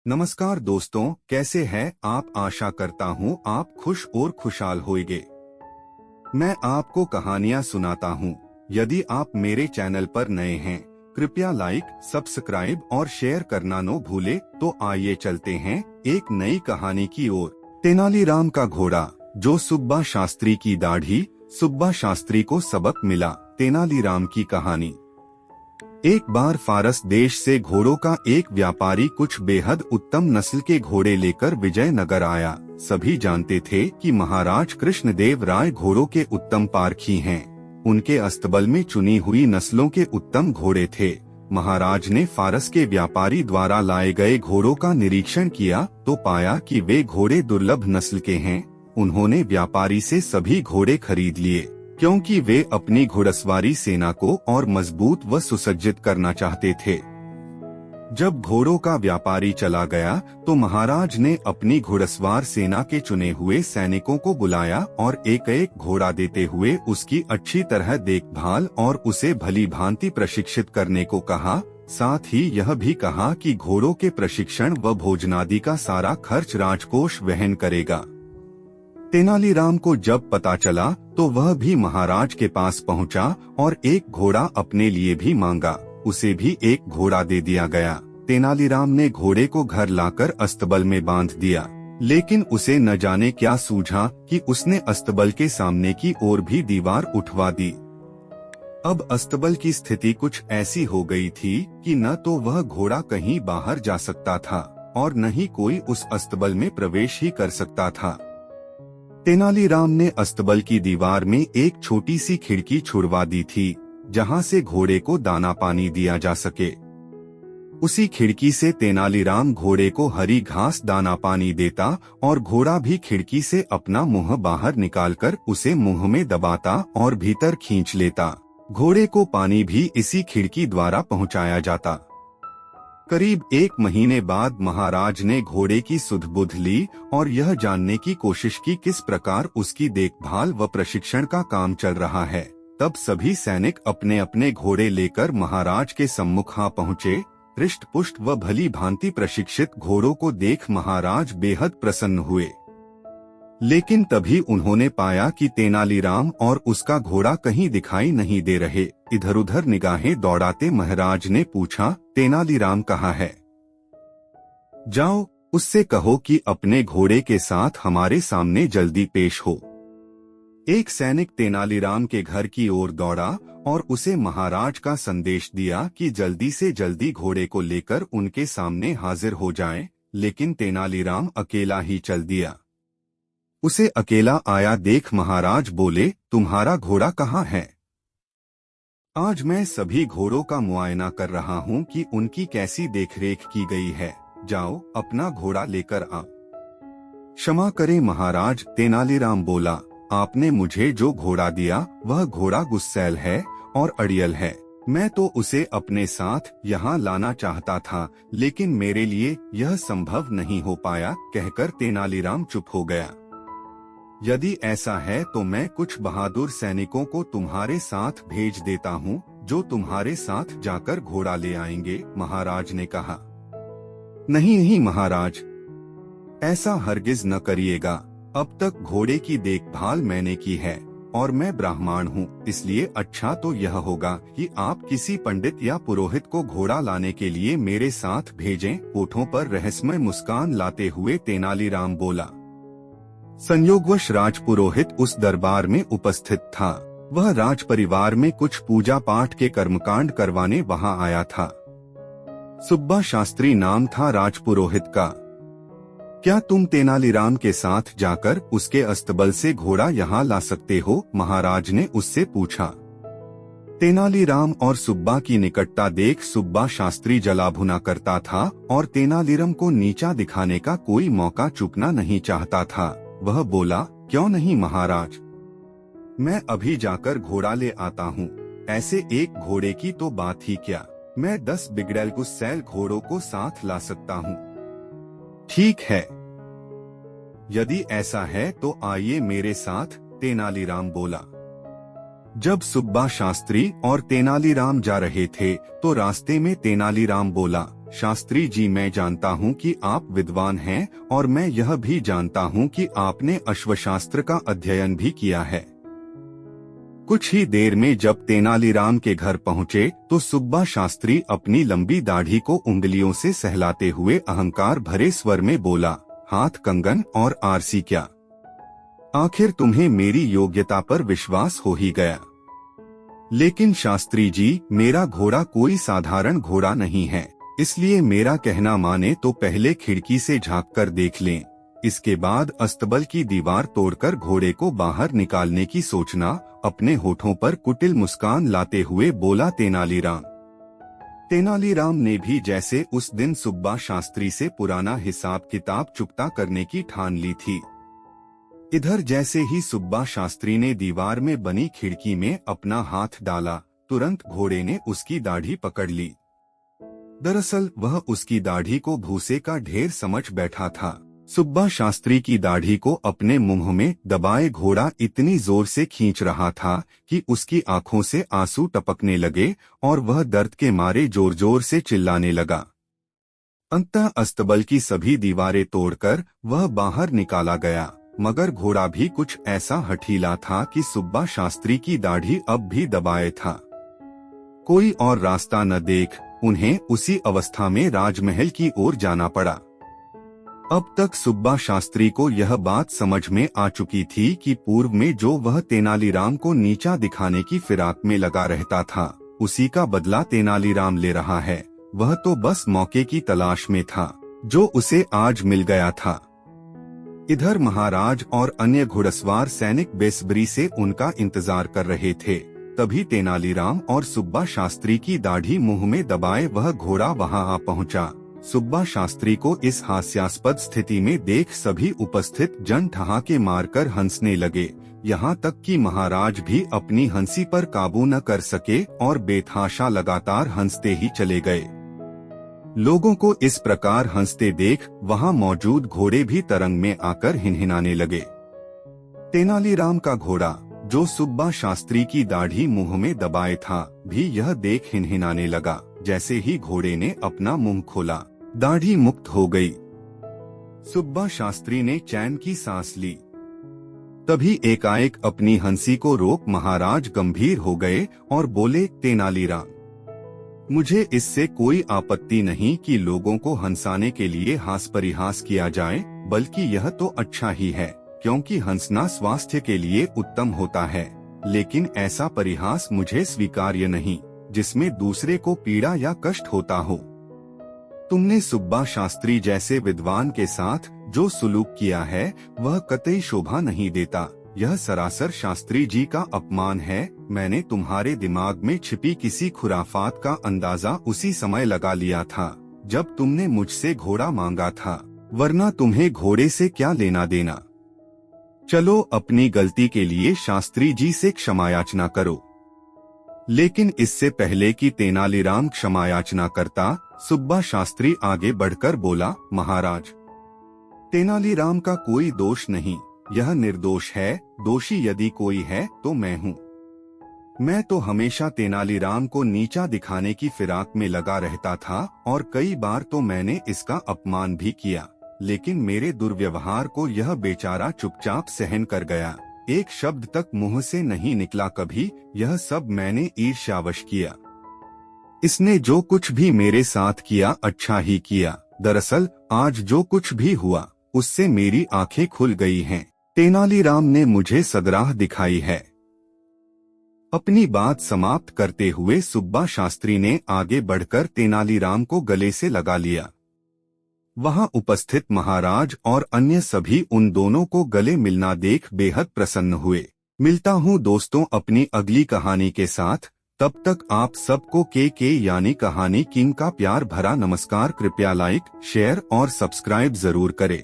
नमस्कार दोस्तों, कैसे हैं आप। आशा करता हूँ आप खुश और खुशहाल होंगे। मैं आपको कहानियाँ सुनाता हूँ। यदि आप मेरे चैनल पर नए हैं, कृपया लाइक, सब्सक्राइब और शेयर करना न भूले। तो आइए चलते हैं एक नई कहानी की ओर। तेनालीराम का घोड़ा। जो सुब्बा शास्त्री की दाढ़ी। सुब्बा शास्त्री को सबक मिला। तेनालीराम की कहानी। एक बार फारस देश से घोड़ों का एक व्यापारी कुछ बेहद उत्तम नस्ल के घोड़े लेकर विजयनगर आया। सभी जानते थे कि महाराज कृष्णदेव राय घोड़ों के उत्तम पारखी हैं। उनके अस्तबल में चुनी हुई नस्लों के उत्तम घोड़े थे। महाराज ने फारस के व्यापारी द्वारा लाए गए घोड़ों का निरीक्षण किया तो पाया कि वे घोड़े दुर्लभ नस्ल के हैं। उन्होंने व्यापारी से सभी घोड़े खरीद लिए, क्योंकि वे अपनी घुड़सवारी सेना को और मजबूत व सुसज्जित करना चाहते थे। जब घोड़ों का व्यापारी चला गया तो महाराज ने अपनी घुड़सवार सेना के चुने हुए सैनिकों को बुलाया और एक एक घोड़ा देते हुए उसकी अच्छी तरह देखभाल और उसे भली भांति प्रशिक्षित करने को कहा। साथ ही यह भी कहा कि घोड़ों के प्रशिक्षण व भोजनादि का सारा खर्च राजकोष वहन करेगा। तेनालीराम को जब पता चला तो वह भी महाराज के पास पहुंचा और एक घोड़ा अपने लिए भी मांगा। उसे भी एक घोड़ा दे दिया गया। तेनालीराम ने घोड़े को घर लाकर अस्तबल में बांध दिया, लेकिन उसे न जाने क्या सूझा कि उसने अस्तबल के सामने की ओर भी दीवार उठवा दी। अब अस्तबल की स्थिति कुछ ऐसी हो गई थी कि न तो वह घोड़ा कहीं बाहर जा सकता था और न ही कोई उस अस्तबल में प्रवेश ही कर सकता था। तेनालीराम ने अस्तबल की दीवार में एक छोटी सी खिड़की छुड़वा दी थी, जहां से घोड़े को दाना पानी दिया जा सके। उसी खिड़की से तेनालीराम घोड़े को हरी घास दाना पानी देता और घोड़ा भी खिड़की से अपना मुंह बाहर निकालकर उसे मुंह में दबाता और भीतर खींच लेता। घोड़े को पानी भी इसी खिड़की द्वारा पहुंचाया जाता। करीब एक महीने बाद महाराज ने घोड़े की सुध-बुध ली और यह जानने की कोशिश की किस प्रकार उसकी देखभाल व प्रशिक्षण का काम चल रहा है। तब सभी सैनिक अपने अपने घोड़े लेकर महाराज के सम्मुख पहुँचे। हृष्ट पुष्ट व भली भांति प्रशिक्षित घोड़ों को देख महाराज बेहद प्रसन्न हुए। लेकिन तभी उन्होंने पाया कि तेनालीराम और उसका घोड़ा कहीं दिखाई नहीं दे रहे। इधर उधर निगाहें दौड़ाते महाराज ने पूछा, तेनालीराम कहाँ है? जाओ, उससे कहो कि अपने घोड़े के साथ हमारे सामने जल्दी पेश हो। एक सैनिक तेनालीराम के घर की ओर दौड़ा और उसे महाराज का संदेश दिया कि जल्दी से जल्दी घोड़े को लेकर उनके सामने हाजिर हो जाए। लेकिन तेनालीराम अकेला ही चल दिया। उसे अकेला आया देख महाराज बोले, तुम्हारा घोड़ा कहाँ है? आज मैं सभी घोड़ों का मुआयना कर रहा हूँ कि उनकी कैसी देखरेख की गई है। जाओ, अपना घोड़ा लेकर आओ। क्षमा करें महाराज, तेनालीराम बोला, आपने मुझे जो घोड़ा दिया वह घोड़ा गुस्सैल है और अड़ियल है। मैं तो उसे अपने साथ यहाँ लाना चाहता था, लेकिन मेरे लिए यह संभव नहीं हो पाया। कहकर तेनालीराम चुप हो गया। यदि ऐसा है तो मैं कुछ बहादुर सैनिकों को तुम्हारे साथ भेज देता हूँ, जो तुम्हारे साथ जाकर घोड़ा ले आएंगे, महाराज ने कहा। नहीं नहीं महाराज, ऐसा हरगिज न करिएगा। अब तक घोड़े की देखभाल मैंने की है और मैं ब्राह्मण हूँ, इसलिए अच्छा तो यह होगा कि आप किसी पंडित या पुरोहित को घोड़ा लाने के लिए मेरे साथ भेजें। होठों पर रहस्यमय मुस्कान लाते हुए तेनालीराम बोला। संयोगवश राजपुरोहित उस दरबार में उपस्थित था। वह राज परिवार में कुछ पूजा पाठ के कर्मकांड करवाने वहां आया था। सुब्बा शास्त्री नाम था राजपुरोहित का। क्या तुम तेनालीराम के साथ जाकर उसके अस्तबल से घोड़ा यहाँ ला सकते हो? महाराज ने उससे पूछा। तेनालीराम और सुब्बा की निकटता देख सुब्बा शास्त्री जलाभुना करता था और तेनालीराम को नीचा दिखाने का कोई मौका चूकना नहीं चाहता था। वह बोला, क्यों नहीं महाराज, मैं अभी जाकर घोड़ा ले आता हूँ। ऐसे एक घोड़े की तो बात ही क्या, मैं 10 बिगड़ैल गुस्सैल घोड़ों को साथ ला सकता हूँ। ठीक है, यदि ऐसा है तो आइए मेरे साथ, तेनालीराम बोला। जब सुब्बा शास्त्री और तेनालीराम जा रहे थे तो रास्ते में तेनालीराम बोला, शास्त्री जी, मैं जानता हूँ कि आप विद्वान हैं और मैं यह भी जानता हूँ कि आपने अश्वशास्त्र का अध्ययन भी किया है। कुछ ही देर में जब तेनालीराम के घर पहुँचे तो सुब्बा शास्त्री अपनी लंबी दाढ़ी को उंगलियों से सहलाते हुए अहंकार भरे स्वर में बोला, हाथ कंगन और आरसी क्या? आखिर तुम्हें मेरी योग्यता पर विश्वास हो ही गया। लेकिन शास्त्री जी, मेरा घोड़ा कोई साधारण घोड़ा नहीं है, इसलिए मेरा कहना माने तो पहले खिड़की से झांककर देख लें। इसके बाद अस्तबल की दीवार तोड़कर घोड़े को बाहर निकालने की सोचना, अपने होठों पर कुटिल मुस्कान लाते हुए बोला तेनालीराम। तेनालीराम ने भी जैसे उस दिन सुब्बा शास्त्री से पुराना हिसाब किताब चुकता करने की ठान ली थी। इधर जैसे ही सुब्बा शास्त्री ने दीवार में बनी खिड़की में अपना हाथ डाला, तुरंत घोड़े ने उसकी दाढ़ी पकड़ ली। दरअसल वह उसकी दाढ़ी को भूसे का ढेर समझ बैठा था। सुब्बा शास्त्री की दाढ़ी को अपने मुंह में दबाए घोड़ा इतनी जोर से खींच रहा था कि उसकी आंखों से आंसू टपकने लगे और वह दर्द के मारे जोर जोर से चिल्लाने लगा। अंततः अस्तबल की सभी दीवारें तोड़कर वह बाहर निकाला गया, मगर घोड़ा भी कुछ ऐसा हठीला था कि सुब्बा शास्त्री की दाढ़ी अब भी दबाए था। कोई और रास्ता न देख उन्हें उसी अवस्था में राजमहल की ओर जाना पड़ा। अब तक सुब्बा शास्त्री को यह बात समझ में आ चुकी थी कि पूर्व में जो वह तेनालीराम को नीचा दिखाने की फिराक में लगा रहता था, उसी का बदला तेनालीराम ले रहा है। वह तो बस मौके की तलाश में था, जो उसे आज मिल गया था। इधर महाराज और अन्य घुड़सवार सैनिक बेसब्री से उनका इंतजार कर रहे थे। तभी तेनालीराम और सुब्बा शास्त्री की दाढ़ी मुंह में दबाए वह घोड़ा वहां आ पहुंचा। सुब्बा शास्त्री को इस हास्यास्पद स्थिति में देख सभी उपस्थित जन ठहाके मारकर हंसने लगे। यहाँ तक कि महाराज भी अपनी हंसी पर काबू न कर सके और बेतहाशा लगातार हंसते ही चले गए। लोगों को इस प्रकार हंसते देख वहां मौजूद घोड़े भी तरंग में आकर हिनहिनाने लगे। तेनालीराम का घोड़ा, जो सुब्बा शास्त्री की दाढ़ी मुंह में दबाए था, भी यह देख हिनहिनाने लगा। जैसे ही घोड़े ने अपना मुंह खोला, दाढ़ी मुक्त हो गई। सुब्बा शास्त्री ने चैन की सांस ली। तभी एकाएक अपनी हंसी को रोक महाराज गंभीर हो गए और बोले, तेनालीराम, मुझे इससे कोई आपत्ति नहीं कि लोगों को हंसाने के लिए हास परिहास किया जाए, बल्कि यह तो अच्छा ही है, क्योंकि हंसना स्वास्थ्य के लिए उत्तम होता है। लेकिन ऐसा परिहास मुझे स्वीकार्य नहीं जिसमें दूसरे को पीड़ा या कष्ट होता हो। तुमने सुब्बा शास्त्री जैसे विद्वान के साथ जो सुलूक किया है वह कतई शोभा नहीं देता। यह सरासर शास्त्री जी का अपमान है। मैंने तुम्हारे दिमाग में छिपी किसी खुराफात का अंदाजा उसी समय लगा लिया था जब तुमने मुझसे घोड़ा मांगा था, वरना तुम्हें घोड़े से क्या लेना देना। चलो अपनी गलती के लिए शास्त्री जी से क्षमा याचना करो। लेकिन इससे पहले कि तेनालीराम क्षमा याचना करता, सुब्बा शास्त्री आगे बढ़कर बोला, महाराज, तेनालीराम का कोई दोष नहीं, यह निर्दोष है। दोषी यदि कोई है तो मैं हूँ। मैं तो हमेशा तेनालीराम को नीचा दिखाने की फिराक में लगा रहता था और कई बार तो मैंने इसका अपमान भी किया, लेकिन मेरे दुर्व्यवहार को यह बेचारा चुपचाप सहन कर गया। एक शब्द तक मुंह से नहीं निकला कभी। यह सब मैंने ईर्ष्यावश किया। इसने जो कुछ भी मेरे साथ किया अच्छा ही किया। दरअसल आज जो कुछ भी हुआ उससे मेरी आंखें खुल गई हैं। तेनालीराम ने मुझे सदराह दिखाई है। अपनी बात समाप्त करते हुए सुब्बा शास्त्री ने आगे बढ़कर तेनालीराम को गले से लगा लिया। वहां उपस्थित महाराज और अन्य सभी उन दोनों को गले मिलना देख बेहद प्रसन्न हुए। मिलता हूं दोस्तों अपनी अगली कहानी के साथ। तब तक आप सबको के यानी कहानी किंग का प्यार भरा नमस्कार। कृपया लाइक, शेयर और सब्सक्राइब जरूर करें।